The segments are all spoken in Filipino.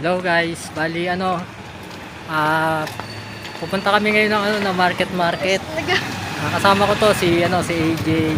Hello guys, bali pupunta kami ngayon ng na market. Kasama ko to si AJ.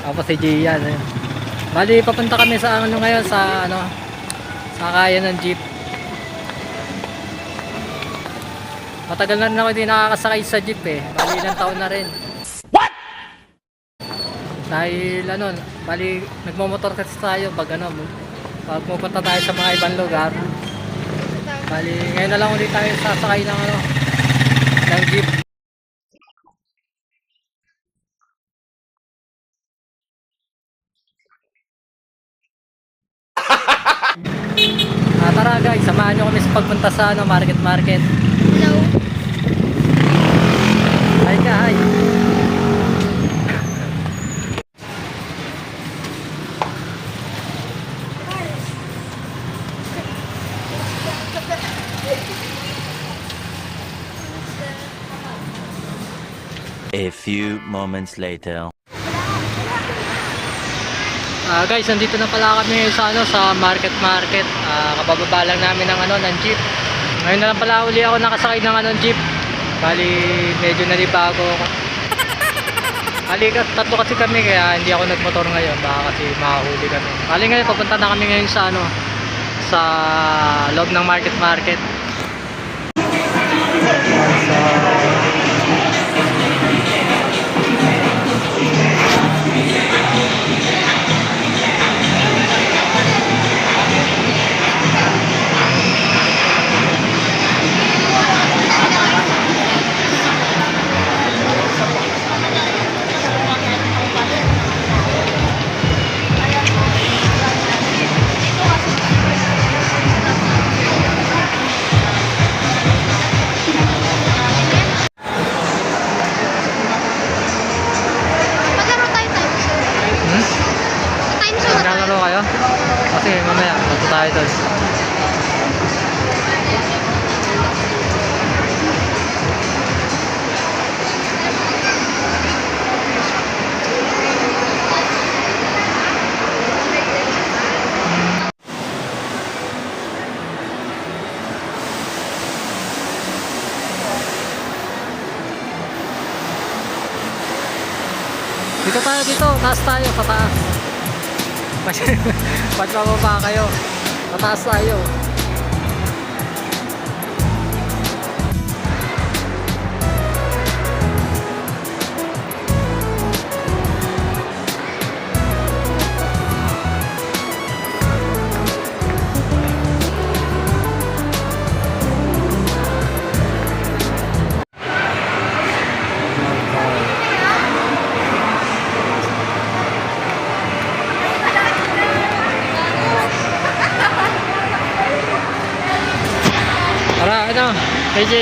Tapos si Gian. Bali papunta kami sa ngayon sa sa kaya ng jeep. Matagal na rin ako hindi nakakasakay sa jeep eh. Bali ilang taon na rin. What? Dahil bali nagmomotor kasi tayo pag pag pupunta tayo sa mga ibang lugar. Bali ngayon na lang ulit tayo sasakay ng ng jeep. Tara guys, samahan nyo kami sa pagpunta sa market. Hello. Hi ka, hi. A few moments later. Guys, nandito na pala kami sa sa market. Kabababa lang namin ng jeep. Ngayon na lang pala uli ako nakasakay ng jeep. Bali medyo nalibago ako. Bali tatlo kasi kami kaya hindi ako nagmotor ngayon, baka kasi mahuli kami. Bali ngayon papunta na kami ngayon sa sa loob ng market. Naglalaro kayo? Kasi mamaya punta tayo doon. Dito, taas tayo, sa taas. Pag mababa kayo, mataas tayo. Tara, AJ.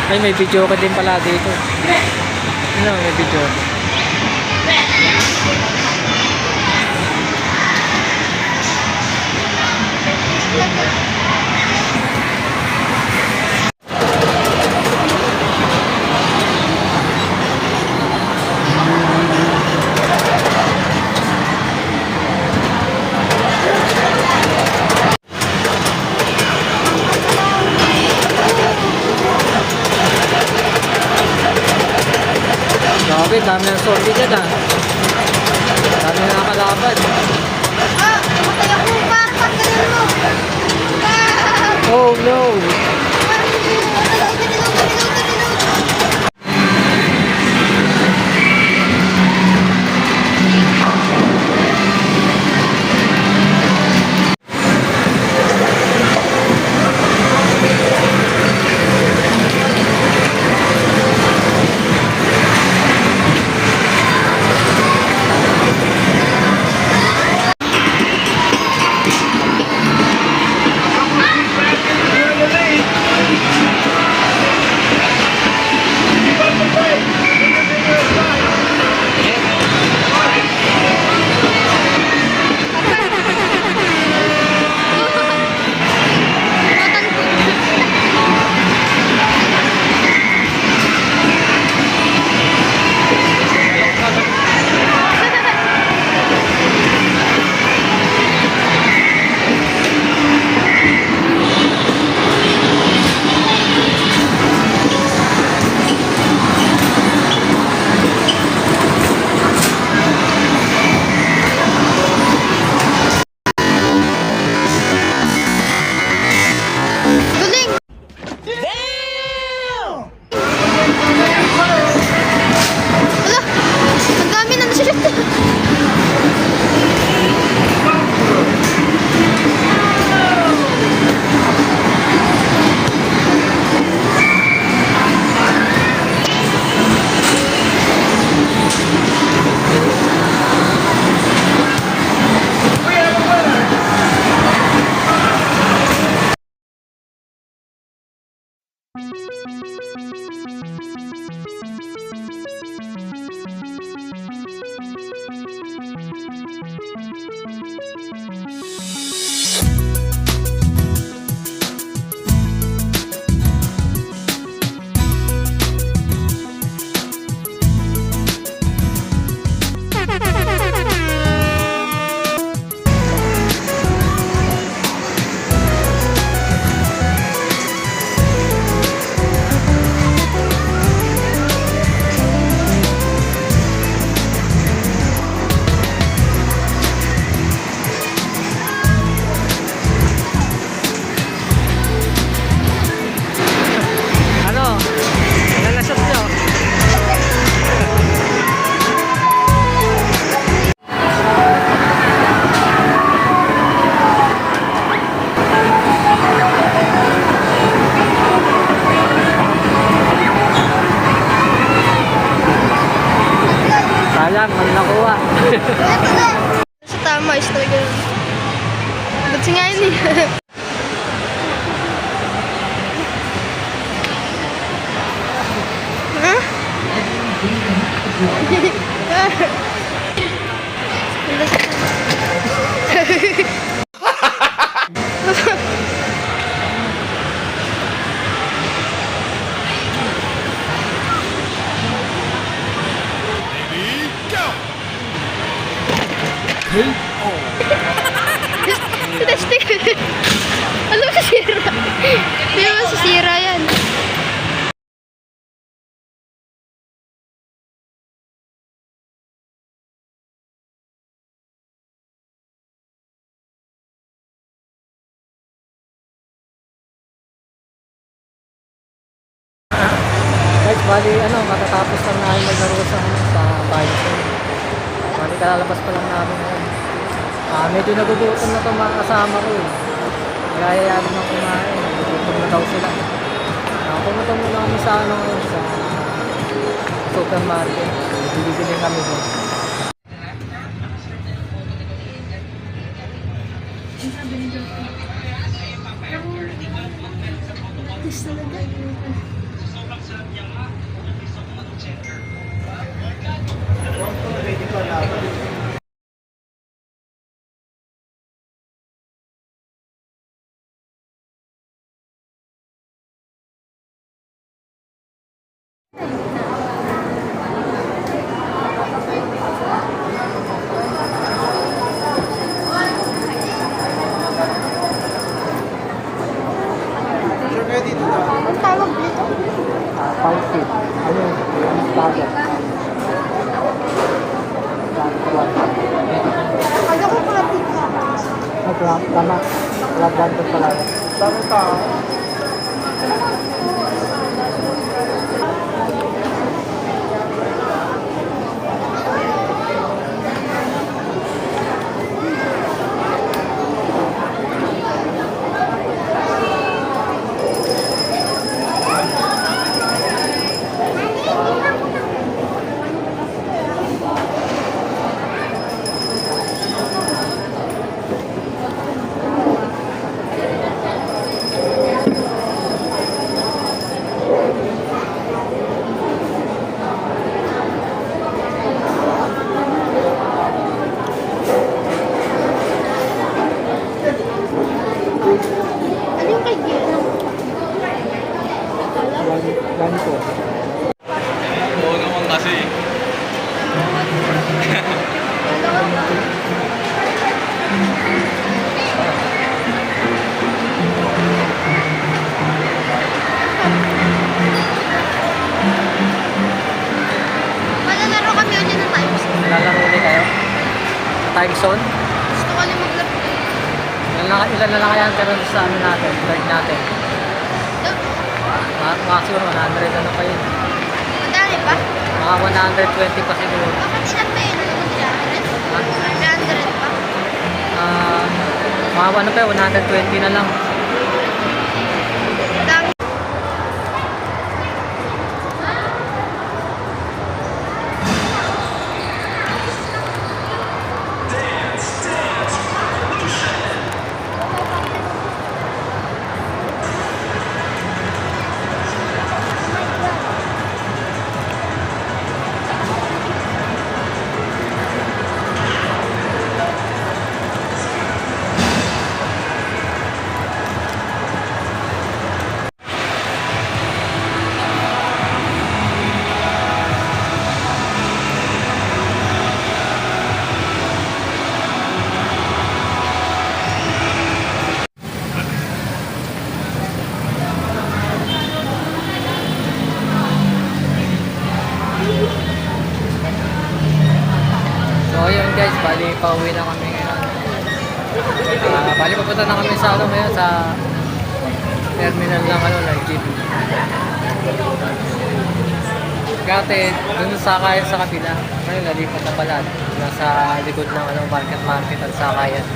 Ay, may video ka din pala dito. May video. Grabe, dami ng sorry dyan Dami na nakalaban. Matay ako para pagkalan mo. Oh no! lang, mali nakuha. Ito na. Sa tama, is talaga. Ba't nga yun eh? Ha? Testing. Alam mo sisira. Hindi mo sisira yan. Guys, bali matatapos lang namin maglaro sa Bison. Bali kalalabas pa lang namin ngayon. Medyo nagugutom na itong mga kasama ko eh. Nagayayabang ng kumain. Nagugutom na daw sila. Pumunta muna kami sa sa supermarket. Bibili kami doon. Ang tawag dito? Pausit. Ano yun? Ang target. Ano ko pala dito? Tama. Lagyan ko pala. Tama tao. Ano yung kay Gina? Ganito. Oo naman kasi. Malalaro kami ulit ng times. Lalaro ulit kayo? Time zone? Gusto ko ulit maglaro. Ilan na lang kaya ang karoon sa amin natin? Third natin. Mga siguro 100 ano pa yun. Madali ba? Mga 120 pa siguro. Bakit ilan pa yun? 100 pa? Mga ano pa yun, 120 na lang. Dami. So ayun guys, bali pauwi na kami ngayon. Bali papunta na kami sa ngayon sa terminal ng ng jeep. Dati dun sa Sakayan sa kabila. Ngayon nalipat na pala. Nasa likod ng market at Sakayan.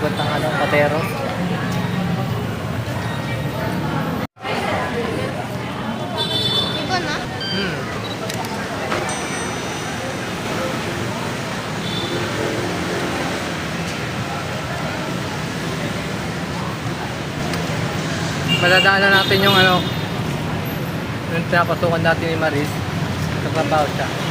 Likod ng Patero. Iba na? Madadaanan natin yung ano, yung pinapasukan natin ni Maris. Nagtrabaho siya.